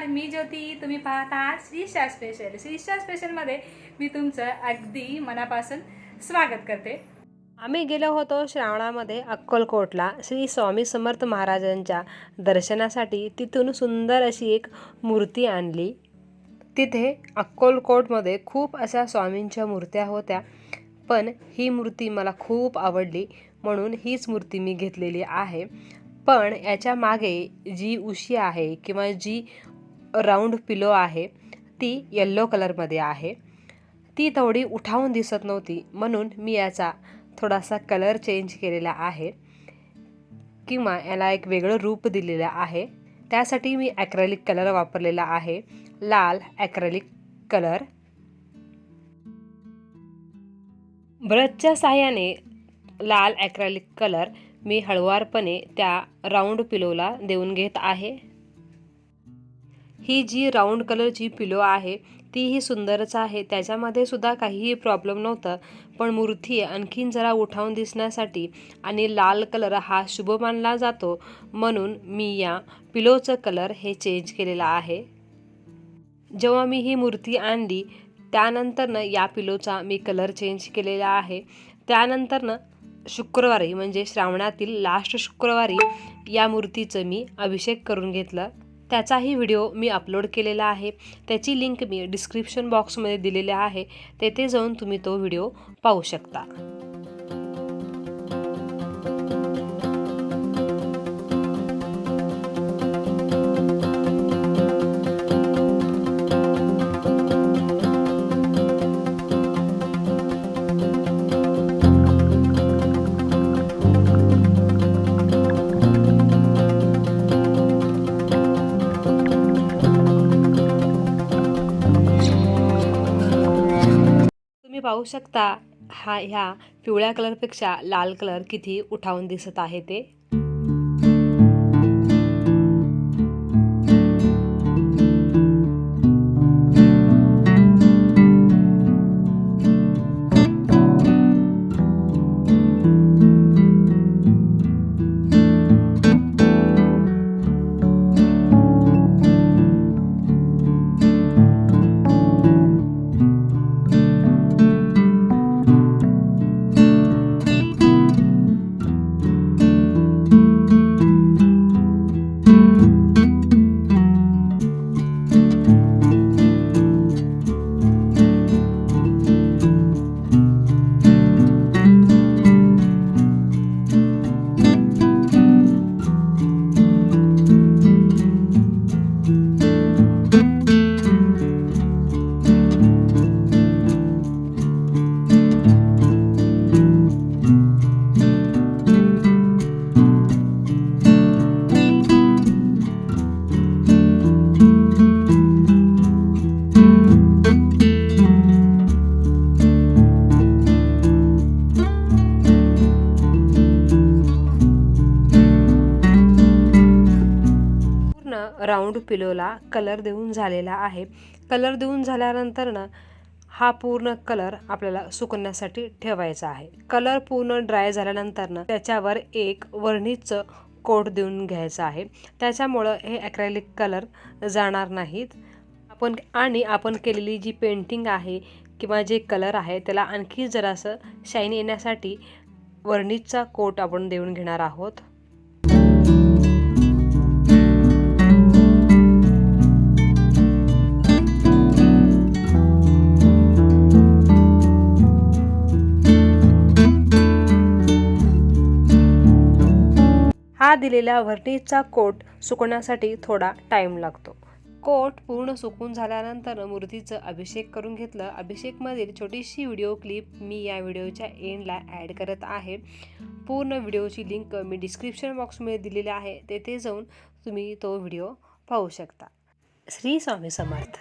नमस्कार, मी ज्योती. तुम्ही पाहत आहात श्रीशा स्पेशल. श्रीशा स्पेशलमध्ये मी तुमचं अगदी मनापासून स्वागत करते. आम्ही गेलो होतो श्रावणामध्ये अक्कलकोटला श्री स्वामी समर्थ महाराजांच्या दर्शनासाठी. तिथून सुंदर अशी एक मूर्ती आणली. तिथे अक्कलकोटमध्ये खूप अशा स्वामींच्या मूर्त्या होत्या, पण ही मूर्ती मला खूप आवडली म्हणून हीच मूर्ती मी घेतलेली आहे. पण याच्या मागे जी उशी आहे किंवा जी राऊंड पिलो आहे ती येल्लो कलरमध्ये आहे. ती थोडी उठावून दिसत नव्हती म्हणून मी याचा थोडासा कलर चेंज केलेला आहे किंवा याला एक वेगळं रूप दिलेलं आहे. त्यासाठी मी ॲक्रेलिक कलर वापरलेला आहे, लाल ॲक्रेलिक कलर. ब्रशच्या साहाय्याने लाल ॲक्रेलिक कलर मी हळुवारपणे त्या राऊंड पिलोला देऊन घेत आहे. ही जी राऊंड कलरची पिलो आहे तीही सुंदरच आहे, त्याच्यामध्ये सुद्धा काहीही प्रॉब्लेम नव्हतं. पण मूर्ती आणखीन जरा उठावून दिसण्यासाठी आणि लाल कलर हा शुभ मानला जातो म्हणून मी या पिलोचं कलर हे चेंज केलेला आहे. जेव्हा मी ही मूर्ती आणली त्यानंतरनं या पिलोचा मी कलर चेंज केलेला आहे. त्यानंतरनं शुक्रवारी म्हणजे श्रावणातील लास्ट शुक्रवारी या मूर्तीचं मी अभिषेक करून घेतलं. त्याचाही व्हिडिओ मी अपलोड केलेला आहे. त्याची लिंक मी डिस्क्रिप्शन बॉक्समध्ये दिलेली आहे, तेथे जाऊन तुम्ही तो व्हिडिओ पाहू शकता. पाहू शकता ह्या पिवळ्या कलरपेक्षा लाल कलर किती उठावून दिसत आहे ते. राऊंड पिलोला कलर देऊन झालेला आहे. कलर देऊन झाल्यानंतरनं हा पूर्ण कलर आपल्याला सुकण्यासाठी ठेवायचा आहे. कलर पूर्ण ड्राय झाल्यानंतरनं त्याच्यावर एक वर्णीचं कोट देऊन घ्यायचं आहे. त्याच्यामुळं हे ॲक्रेलिक कलर जाणार नाहीत. आपण केलेली जी पेंटिंग आहे किंवा जे कलर आहे त्याला आणखी जरासं शाईन येण्यासाठी वर्णीचा कोट आपण देऊन घेणार आहोत. हा दिलेला वर्णीचा कोट सुकण्यासाठी थोडा टाईम लागतो. कोट पूर्ण सुकून झाल्यानंतर मूर्तीचं अभिषेक करून घेतलं. अभिषेकमधील छोटीशी व्हिडिओ क्लिप मी या व्हिडिओच्या एंडला ॲड करत आहे. पूर्ण व्हिडिओची लिंक मी डिस्क्रिप्शन बॉक्समध्ये दिलेली आहे, तेथे जाऊन तुम्ही तो व्हिडिओ पाहू शकता. श्री स्वामी समर्थ.